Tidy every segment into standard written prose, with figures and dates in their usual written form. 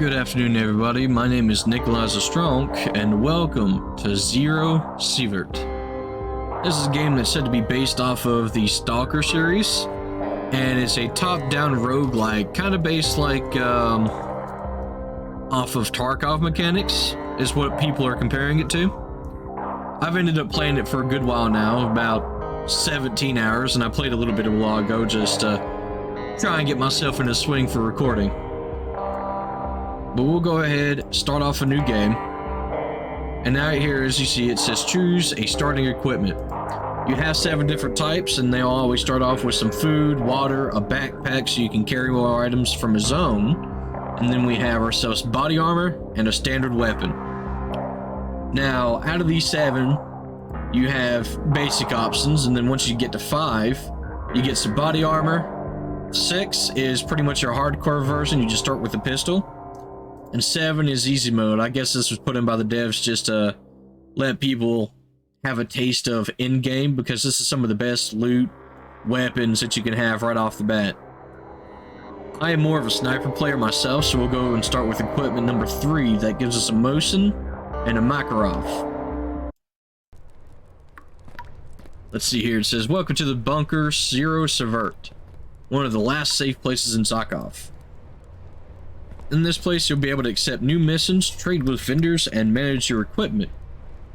Good afternoon, everybody. My name is Nikolai Strong, and welcome to Zero Sievert. This is a game that's said to be based off of the S.T.A.L.K.E.R series, and it's a top-down roguelike, kind of based like off of Tarkov mechanics, is what people are comparing it to. I've ended up playing it for a good while now, about 17 hours, and I played a little bit a while ago just to try and get myself in a swing for recording. But we'll go ahead, start off a new game. And now here, as you see, it says choose a starting equipment. You have 7 different types, and they all always start off with some food, water, a backpack so you can carry more items from a zone. And then we have ourselves body armor and a standard weapon. Now, out of these 7, you have basic options, and then once you get to 5, you get some body armor. 6 is pretty much your hardcore version, you just start with a pistol. And 7 is easy mode. I guess this was put in by the devs just to let people have a taste of in-game, because this is some of the best loot weapons that you can have right off the bat. I am more of a sniper player myself, so we'll go and start with equipment number 3 that gives us a Mosin and a Makarov. Let's see here, it says, welcome to the bunker Zero Sievert, one of the last safe places in Zarkov. In this place, you'll be able to accept new missions, trade with vendors, and manage your equipment.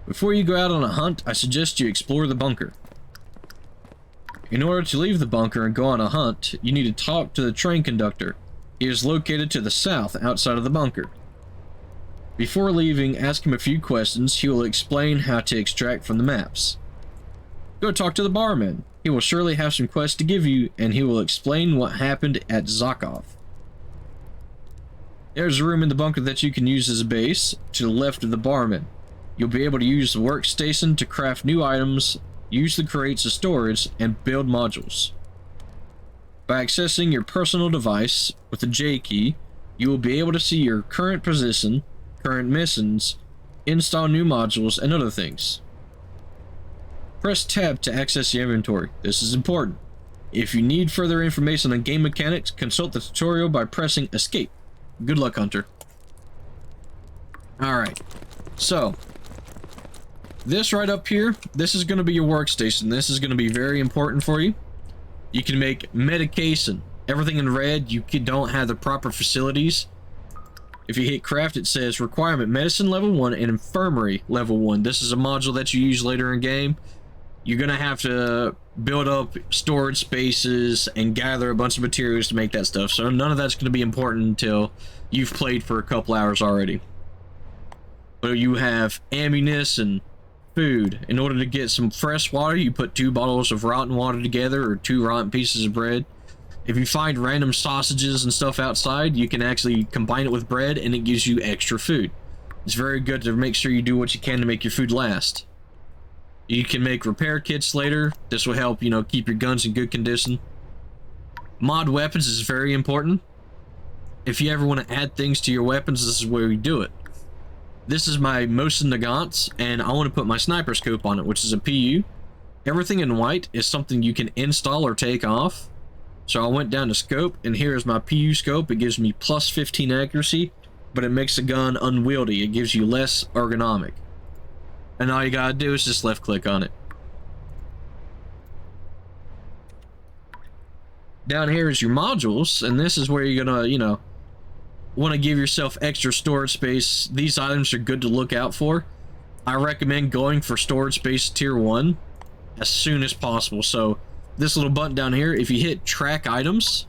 Before you go out on a hunt, I suggest you explore the bunker. In order to leave the bunker and go on a hunt, you need to talk to the train conductor. He is located to the south, outside of the bunker. Before leaving, ask him a few questions. He will explain how to extract from the maps. Go talk to the barman. He will surely have some quests to give you, and he will explain what happened at Zarkov. There's a room in the bunker that you can use as a base, to the left of the barman. You'll be able to use the workstation to craft new items, use the crates as storage, and build modules. By accessing your personal device with the J key, you will be able to see your current position, current missions, install new modules, and other things. Press tab to access the inventory. This is important. If you need further information on game mechanics, consult the tutorial by pressing escape. Good luck, Hunter. Alright, so this right up here, this is going to be your workstation. This is going to be very important for you. You can make medication. Everything in red, you don't have the proper facilities. If you hit craft, it says requirement medicine level 1 and infirmary level 1. This is a module that you use later in game. You're going to have to build up storage spaces and gather a bunch of materials to make that stuff. So none of that's going to be important until you've played for a couple hours already. But you have ammunition, food. In order to get some fresh water, you put 2 bottles of rotten water together or 2 rotten pieces of bread. If you find random sausages and stuff outside, you can actually combine it with bread and it gives you extra food. It's very good to make sure you do what you can to make your food last. You can make repair kits later. This will help, you know, keep your guns in good condition. Mod weapons is very important. If you ever want to add things to your weapons, this is where you do it. This is my Mosin Nagant, and I want to put my sniper scope on it, which is a PU. Everything in white is something you can install or take off. So I went down to scope, and here is my PU scope. It gives me plus 15 accuracy, but it makes the gun unwieldy. It gives you less ergonomic. And all you gotta do is just left click on it. Down here is your modules, and this is where you're gonna, you know, want to give yourself extra storage space. These items are good to look out for. I recommend going for storage space tier 1 as soon as possible. So this little button down here, if you hit track items,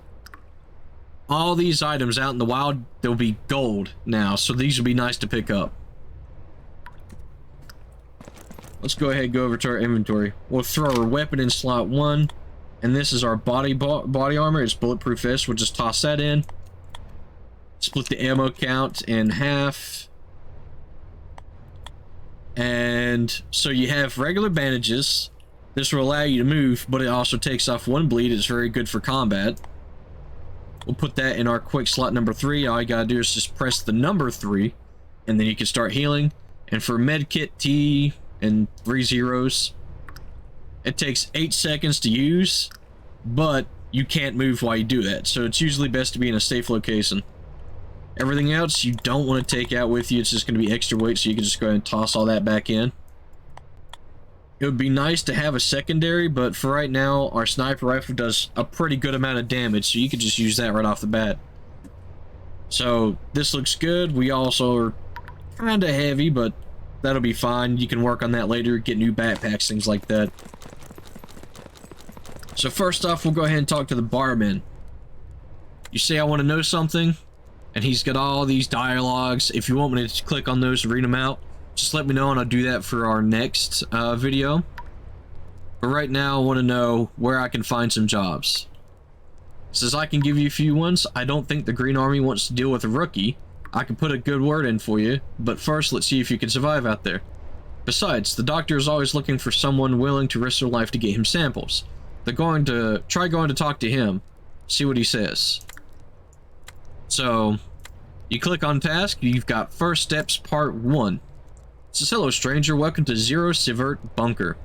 all these items out in the wild, they'll be gold now, so these will be nice to pick up. Let's go ahead and go over to our inventory. We'll throw our weapon in slot 1, and this is our body armor. It's bulletproof vest. We'll just toss that in. Split the ammo count in half. And so you have regular bandages. This will allow you to move, but it also takes off 1 bleed. It's very good for combat. We'll put that in our quick slot number 3. All you gotta do is just press the number 3, and then you can start healing. And for medkit T and 3 zeros, it takes 8 seconds to use, but you can't move while you do that, so it's usually best to be in a safe location. Everything else you don't want to take out with you. It's just going to be extra weight, so you can just go ahead and toss all that back in. It would be nice to have a secondary, but for right now, our sniper rifle does a pretty good amount of damage, so you could just use that right off the bat. So, this looks good. We also are kind of heavy, but that'll be fine. You can work on that later, get new backpacks, things like that. So first off, we'll go ahead and talk to the barman. You say I want to know something, and he's got all these dialogues. If you want me to click on those and read them out, just let me know and I'll do that for our next video. But right now, I want to know where I can find some jobs. Says I can give you a few ones. I don't think the Green Army wants to deal with a rookie. I can put a good word in for you, but first let's see if you can survive out there. Besides, the doctor is always looking for someone willing to risk their life to get him samples. They're going to talk to him, see what he says. So, you click on task, you've got First Steps Part 1. It says, hello stranger, welcome to Zero Sievert Bunker.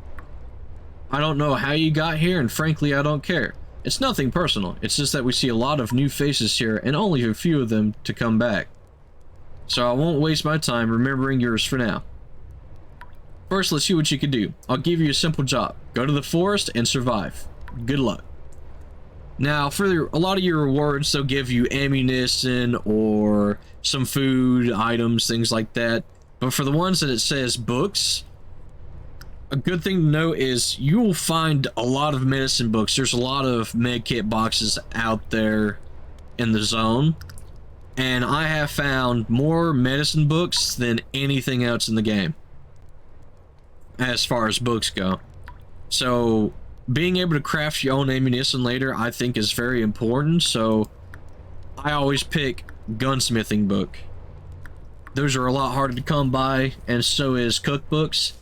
I don't know how you got here, and frankly I don't care. It's nothing personal, it's just that we see a lot of new faces here, and only a few of them to come back. So I won't waste my time remembering yours for now. First, let's see what you can do. I'll give you a simple job. Go to the forest and survive. Good luck. Now, for a lot of your rewards, they'll give you ammunition or some food, items, things like that. But for the ones that it says books, a good thing to know is you will find a lot of medicine books. There's a lot of med kit boxes out there in the zone. And I have found more medicine books than anything else in the game, as far as books go. So being able to craft your own ammunition later, I think, is very important. So I always pick gunsmithing book. Those are a lot harder to come by, and so is cookbooks.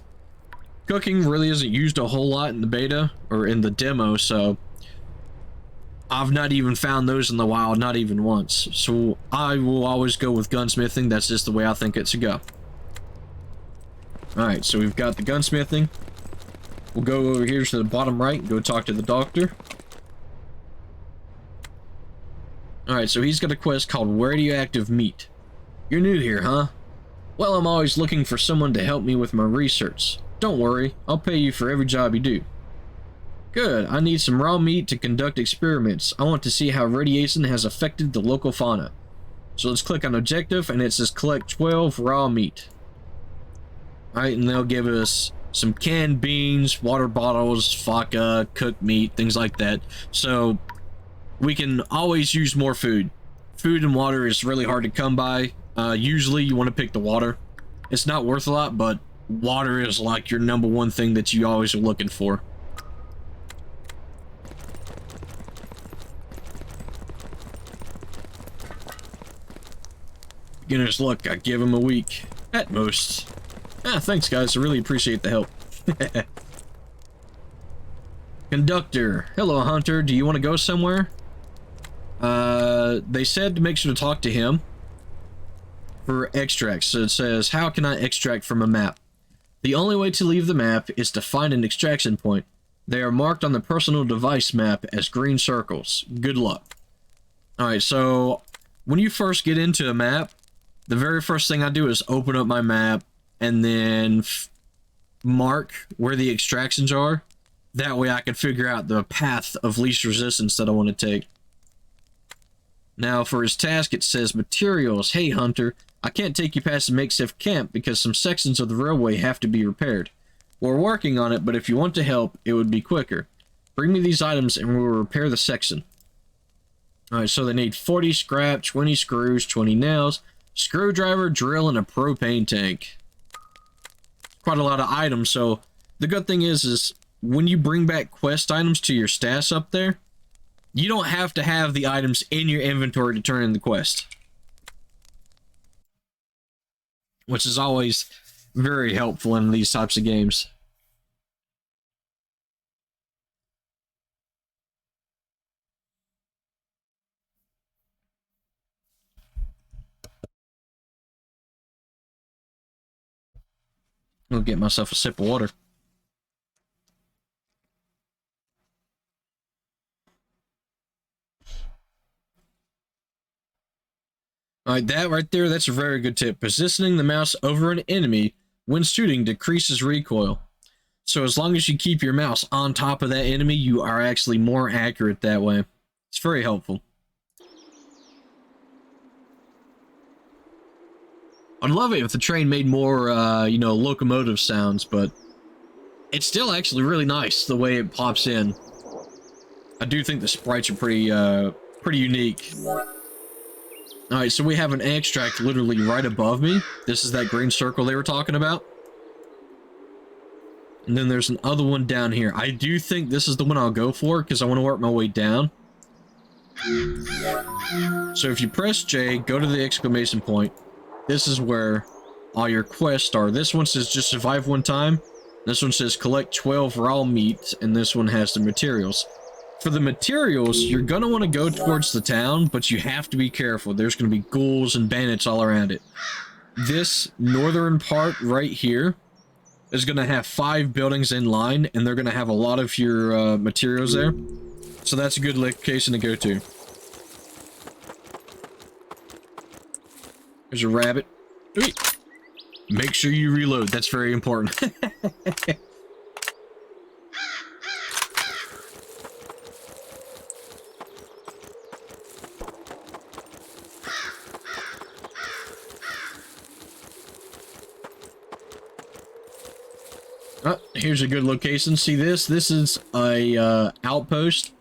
Cooking really isn't used a whole lot in the beta or in the demo, so I've not even found those in the wild, not even once. So I will always go with gunsmithing. That's just the way I think it should go. Alright, so we've got the gunsmithing. We'll go over here to the bottom right and go talk to the doctor. Alright, so he's got a quest called Radioactive Meat. You're new here, huh? Well, I'm always looking for someone to help me with my research. Don't worry, I'll pay you for every job you do. Good, I need some raw meat to conduct experiments. I want to see how radiation has affected the local fauna. So let's click on objective, and it says collect 12 raw meat. Alright, and they'll give us some canned beans, water bottles, vodka, cooked meat, things like that. So we can always use more food. Food and water is really hard to come by. Usually you want to pick the water. It's not worth a lot, but water is like your #1 thing that you always are looking for. Beginner's luck, I give him a week. At most. Thanks guys, I really appreciate the help. Conductor. Hello Hunter, do you want to go somewhere? They said to make sure to talk to him for extracts. So it says, how can I extract from a map? The only way to leave the map is to find an extraction point. They are marked on the personal device map as green circles. Good luck. Alright, so when you first get into a map, the very first thing I do is open up my map and then mark where the extractions are. That way I can figure out the path of least resistance that I want to take. Now for his task it says materials. Hey Hunter, I can't take you past the makeshift camp because some sections of the railway have to be repaired. We're working on it, but if you want to help, it would be quicker. Bring me these items and we'll repair the section. Alright, so they need 40 scrap, 20 screws, 20 nails, screwdriver, drill, and a propane tank. Quite a lot of items, so the good thing is when you bring back quest items to your stash up there, you don't have to have the items in your inventory to turn in the quest. Which is always very helpful in these types of games. I'll get myself a sip of water. Alright, that right there, that's a very good tip. Positioning the mouse over an enemy when shooting decreases recoil. So as long as you keep your mouse on top of that enemy, you are actually more accurate that way. It's very helpful. I'd love it if the train made more, you know, locomotive sounds, but it's still actually really nice the way it pops in. I do think the sprites are pretty unique. Alright, so we have an extract literally right above me. This is that green circle they were talking about. And then there's another one down here. I do think this is the one I'll go for because I want to work my way down. So if you press J, go to the exclamation point. This is where all your quests are. This one says just survive one time. This one says collect 12 raw meat. And this one has the materials. For the materials, you're going to want to go towards the town, but you have to be careful. There's going to be ghouls and bandits all around it. This northern part right here is going to have 5 buildings in line, and they're going to have a lot of your materials there. So that's a good location to go to. There's a rabbit. Wait. Make sure you reload. That's very important. Here's a good location. See this? This is a outpost.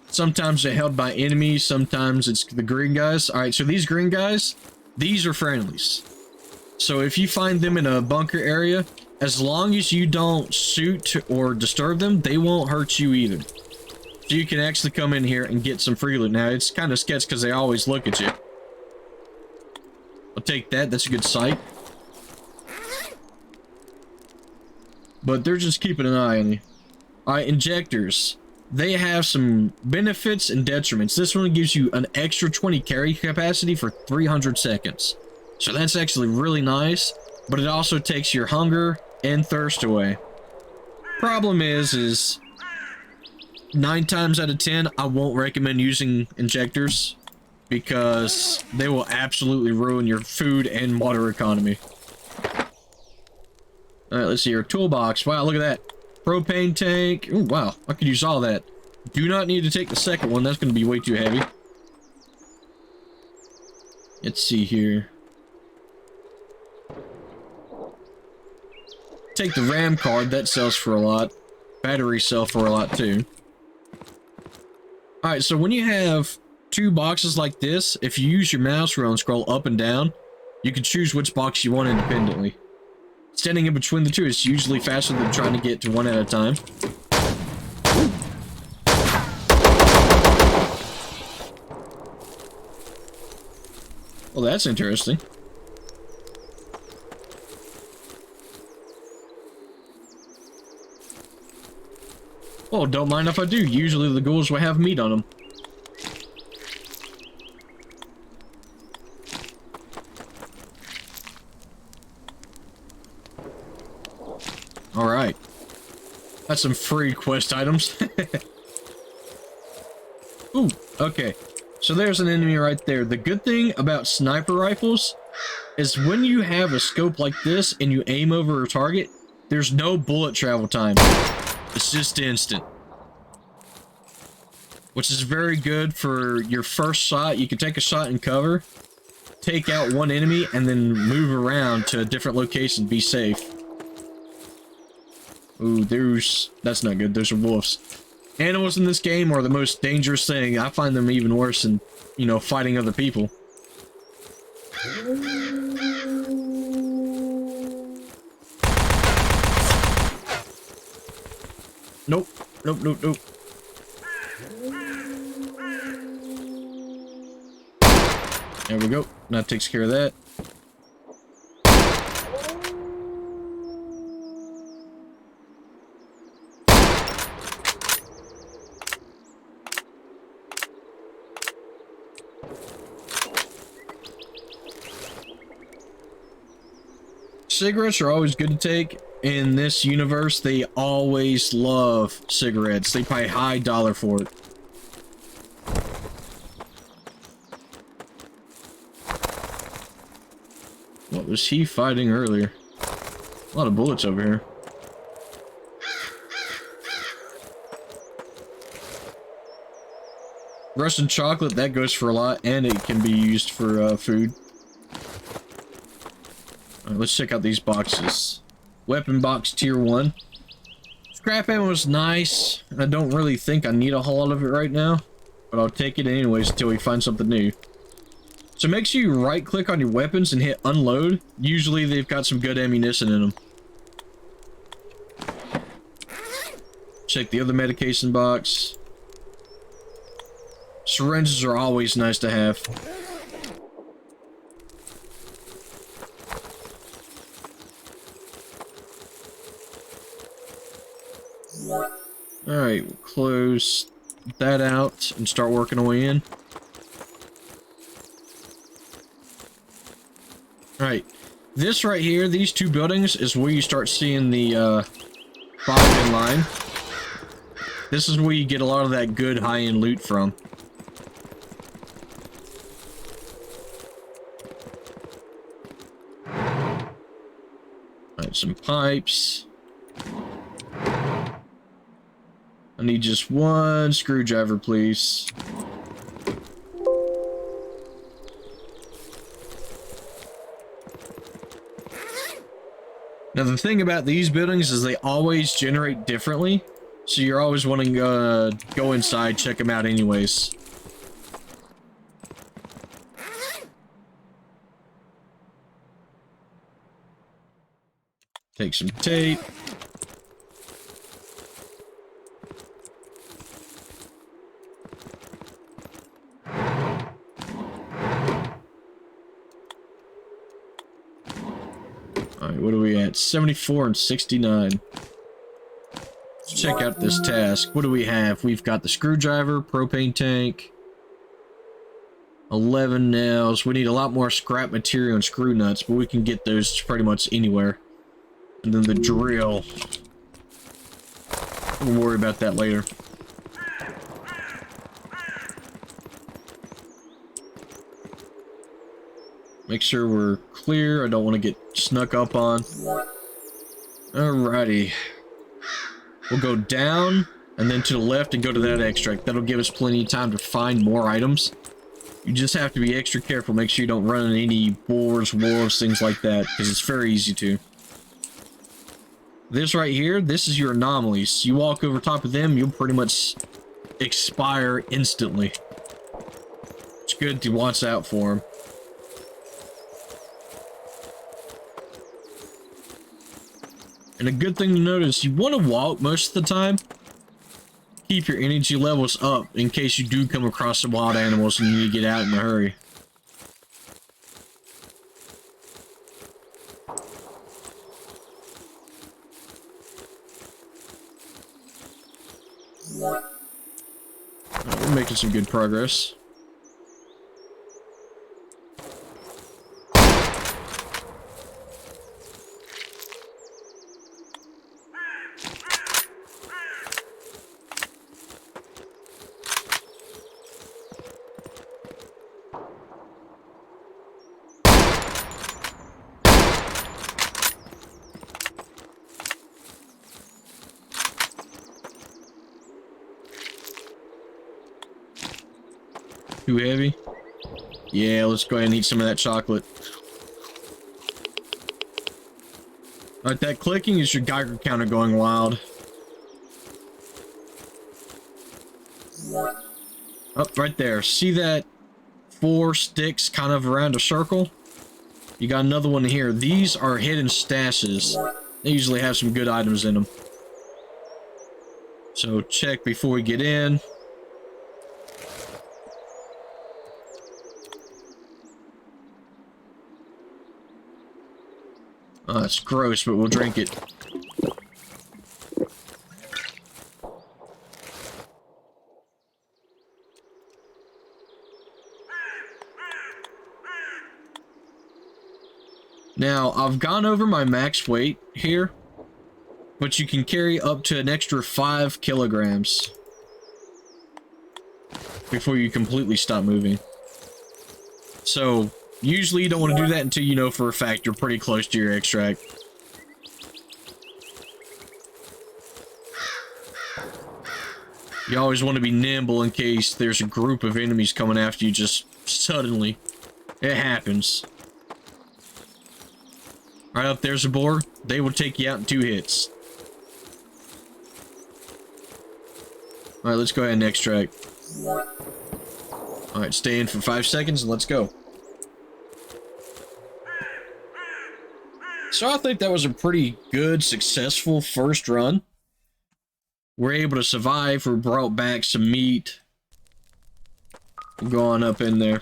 Sometimes they're held by enemies. Sometimes it's the green guys. All right, so these green guys, these are friendlies. So if you find them in a bunker area, as long as you don't shoot or disturb them, they won't hurt you either. So you can actually come in here and get some free loot. Now, it's kind of sketch because they always look at you. I'll take that. That's a good sight. But they're just keeping an eye on you. Alright, injectors. They have some benefits and detriments. This one gives you an extra 20 carry capacity for 300 seconds. So that's actually really nice, but it also takes your hunger and thirst away. Problem is 9 times out of 10, I won't recommend using injectors because they will absolutely ruin your food and water economy. Alright, let's see your toolbox. Wow, look at that. Propane tank. Oh, wow. I could use all that. Do not need to take the second one. That's going to be way too heavy. Let's see here. Take the RAM card. That sells for a lot. Batteries sell for a lot too. Alright, so when you have 2 boxes like this, if you use your mouse wheel and scroll up and down, you can choose which box you want independently. Standing in between the two is usually faster than trying to get to one at a time. Well, that's interesting. Oh, don't mind if I do. Usually the ghouls will have meat on them. Alright. That's some free quest items. Ooh, okay. So there's an enemy right there. The good thing about sniper rifles is when you have a scope like this and you aim over a target, there's no bullet travel time. It's just instant. Which is very good for your first shot. You can take a shot in cover, take out one enemy, and then move around to a different location, be safe. Ooh, that's not good. Those are wolves. Animals in this game are the most dangerous thing. I find them even worse than, you know, fighting other people. Nope. Nope, nope, nope. There we go. That takes care of that. Cigarettes are always good to take. In this universe, they always love cigarettes. They pay high dollar for it. What was he fighting earlier? A lot of bullets over here. Russian chocolate, that goes for a lot, and it can be used for food. Alright, let's check out these boxes. Weapon box tier 1. Scrap ammo is nice. I don't really think I need a whole lot of it right now, but I'll take it anyways until we find something new. So make sure you right click on your weapons and hit unload. Usually they've got some good ammunition in them. Check the other medication box. Syringes are always nice to have. Alright, we'll close that out and start working our way in. Alright, this right here, these two buildings, is where you start seeing the firing line. This is where you get a lot of that good high-end loot from. Alright, some pipes. I need just one screwdriver, please. Now, the thing about these buildings is they always generate differently, so you're always wanting to go inside, check them out anyways. Take some tape. Alright, what are we at? 74 and 69. Let's check out this task. What do we have? We've got the screwdriver, propane tank, 11 nails. We need a lot more scrap material and screw nuts, but we can get those pretty much anywhere. And then the drill. We'll worry about that later. Make sure we're clear. I don't want to get snuck up on. Alrighty. We'll go down and then to the left and go to that extract. That'll give us plenty of time to find more items. You just have to be extra careful. Make sure you don't run into any boars, wolves, things like that, because it's very easy to. This right here, this is your anomalies. You walk over top of them, you'll pretty much expire instantly. It's good to watch out for them. And a good thing to notice, you want to walk most of the time. Keep your energy levels up in case you do come across some wild animals and you need to get out in a hurry. We're making some good progress. Too heavy? Yeah, let's go ahead and eat some of that chocolate. Alright, that clicking is your Geiger counter going wild. Up right there. See that 4 sticks kind of around a circle? You got another one here. These are hidden stashes. They usually have some good items in them. So check before we get in. Oh, that's gross, but we'll drink it. Now, I've gone over my max weight here, but you can carry up to an extra 5 kilograms before you completely stop moving. So, Usually you don't want to do that until you know for a fact you're pretty close to your extract. You always want to be nimble in case there's a group of enemies coming after you just suddenly. It happens. Right up there's a boar. They will take you out in 2 hits. Alright, let's go ahead and extract. Alright, stay in for 5 seconds and let's go. So I think that was a pretty good, successful first run. We're able to survive. We brought back some meat. Go on up in there.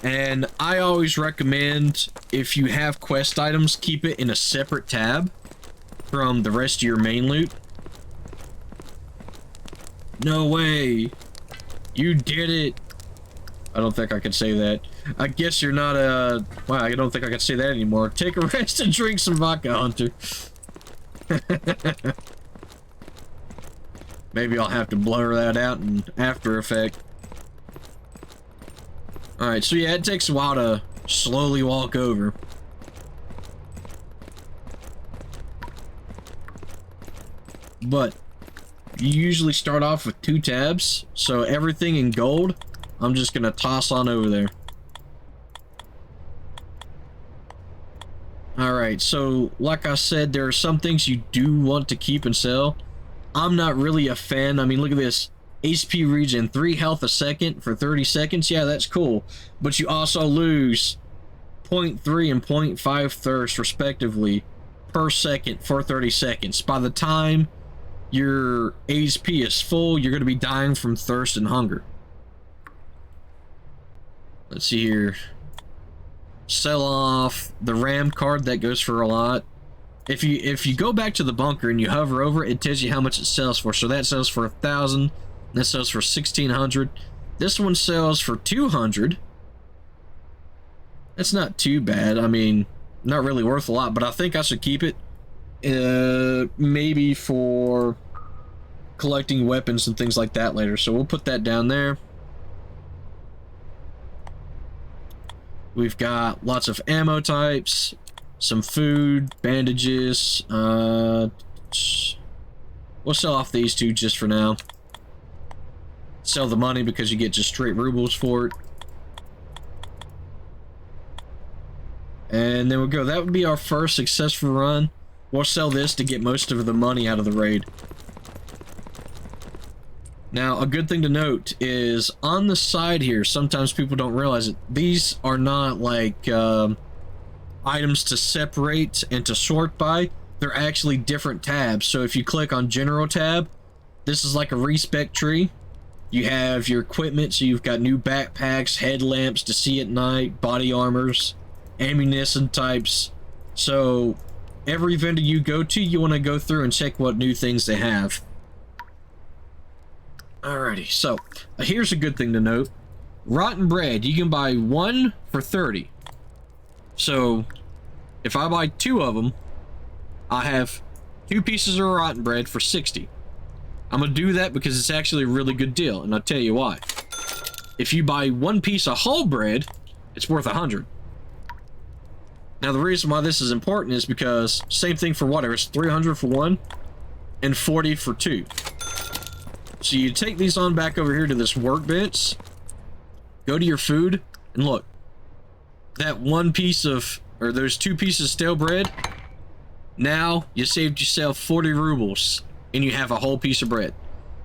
And I always recommend, if you have quest items, keep it in a separate tab from the rest of your main loot. No way. You did it. I don't think I can say that. I guess you're not a... Wow, I don't think I can say that anymore. Take a rest and drink some vodka, Hunter. Maybe I'll have to blur that out in After Effects. Alright, so yeah, it takes a while to slowly walk over. But you usually start off with 2 tabs, so everything in gold, I'm just gonna toss on over there. Alright, so like I said, there are some things you do want to keep and sell. I'm not really a fan. I mean, look at this. HP regen, 3 health a second for 30 seconds. Yeah, that's cool. But you also lose 0.3 and 0.5 thirst, respectively, per second for 30 seconds. By the time your HP is full, you're going to be dying from thirst and hunger. Let's see here. Sell off the RAM card. That goes for a lot. If you go back to the bunker and you hover over it, it tells you how much it sells for. So that sells for 1,000. That sells for 1,600. This one sells for 200. That's not too bad. I mean, not really worth a lot, but I think I should keep it. Maybe for collecting weapons and things like that later. So we'll put that down there. We've got lots of ammo types, some food, bandages. We'll sell off these 2 just for now. Sell the money because you get just straight rubles for it. And then we'll go. That would be our first successful run. We'll sell this to get most of the money out of the raid. Now, a good thing to note is on the side here, sometimes people don't realize it. These are not like items to separate and to sort by. They're actually different tabs. So if you click on General tab, this is like a respec tree. You have your equipment, so you've got new backpacks, headlamps to see at night, body armors, ammunition types. So every vendor you go to, you want to go through and check what new things they have. Alrighty, so here's a good thing to note. Rotten bread, you can buy 1 for 30. So if I buy 2 of them, I have 2 pieces of rotten bread for 60. I'm gonna do that because it's actually a really good deal, and I'll tell you why. If you buy 1 piece of whole bread, it's worth 100. Now the reason why this is important is because same thing for water. It's 300 for 1 and 40 for 2. So you take these on back over here to this workbench, go to your food, and look. That 1 piece of, or those 2 pieces of stale bread, now you saved yourself 40 rubles, and you have a whole piece of bread.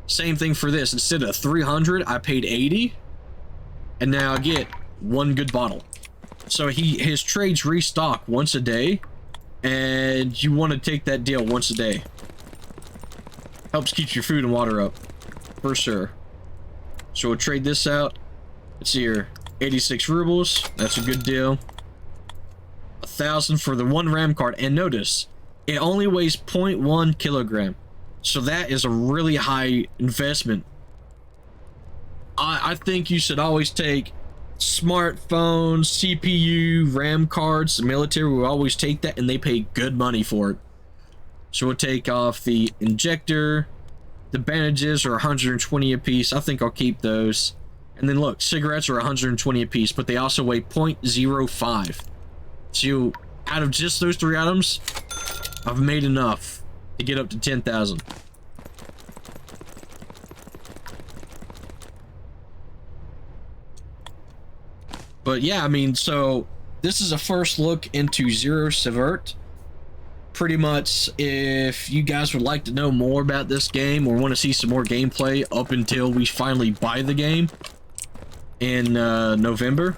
Same thing for this. Instead of 300, I paid 80, and now I get 1 good bottle. So his trades restock once a day, and you want to take that deal once a day. Helps keep your food and water up, for sure. So we'll trade this out. Let's see here, 86 rubles. That's a good deal. 1,000 for the 1 RAM card, and notice it only weighs 0.1 kilogram. So that is a really high investment. I think you should always take smartphones, CPU, RAM cards. The military will always take that, and they pay good money for it. So we'll take off the injector. The bandages are 120 a piece. I think I'll keep those. And then look, cigarettes are 120 a piece, but they also weigh 0.05. So out of just those 3 items, I've made enough to get up to 10,000. But yeah, I mean, so this is a first look into Sievert. Pretty much, if you guys would like to know more about this game or want to see some more gameplay up until we finally buy the game in November,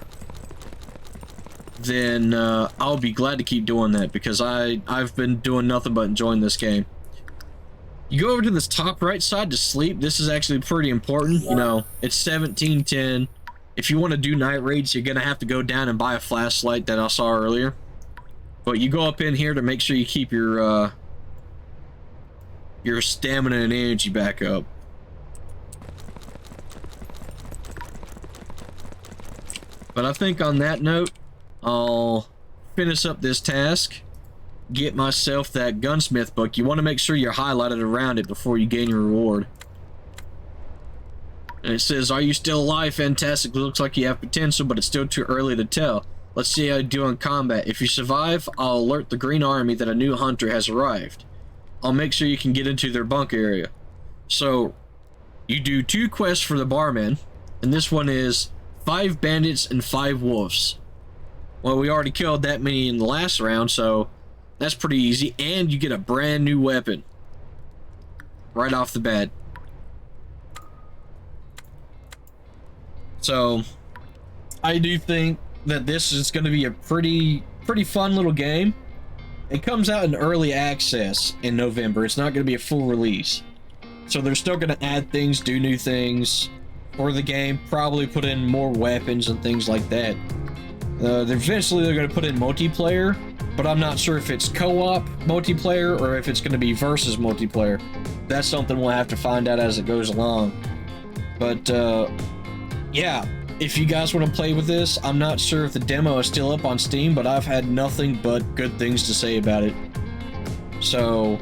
then I'll be glad to keep doing that, because I've been doing nothing but enjoying this game. You go over to this top right side to sleep. This is actually pretty important. You know, it's 1710. If you want to do night raids, you're gonna have to go down and buy a flashlight that I saw earlier. But you go up in here to make sure you keep your stamina and energy back up. But I think on that note, I'll finish up this task, get myself that gunsmith book. You want to make sure you're highlighted around it before you gain your reward. And it says, "Are you still alive? Fantastic. Looks like you have potential, but it's still too early to tell. Let's see how you do in combat. If you survive, I'll alert the Green Army that a new hunter has arrived. I'll make sure you can get into their bunk area." So, you do 2 quests for the barman, and this one is 5 bandits and 5 wolves. Well, we already killed that many in the last round, so that's pretty easy, and you get a brand new weapon right off the bat. So, I do think that this is going to be a pretty fun little game. It comes out in early access in November. It's not going to be a full release. So they're still going to add things, do new things for the game, probably put in more weapons and things like that. Eventually they're going to put in multiplayer, but I'm not sure if it's co-op multiplayer or if it's going to be versus multiplayer. That's something we'll have to find out as it goes along. But yeah, if you guys want to play with this, I'm not sure if the demo is still up on Steam, but I've had nothing but good things to say about it. So,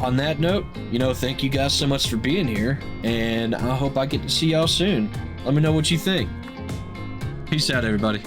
on that note, you know, thank you guys so much for being here, and I hope I get to see y'all soon. Let me know what you think. Peace out, everybody.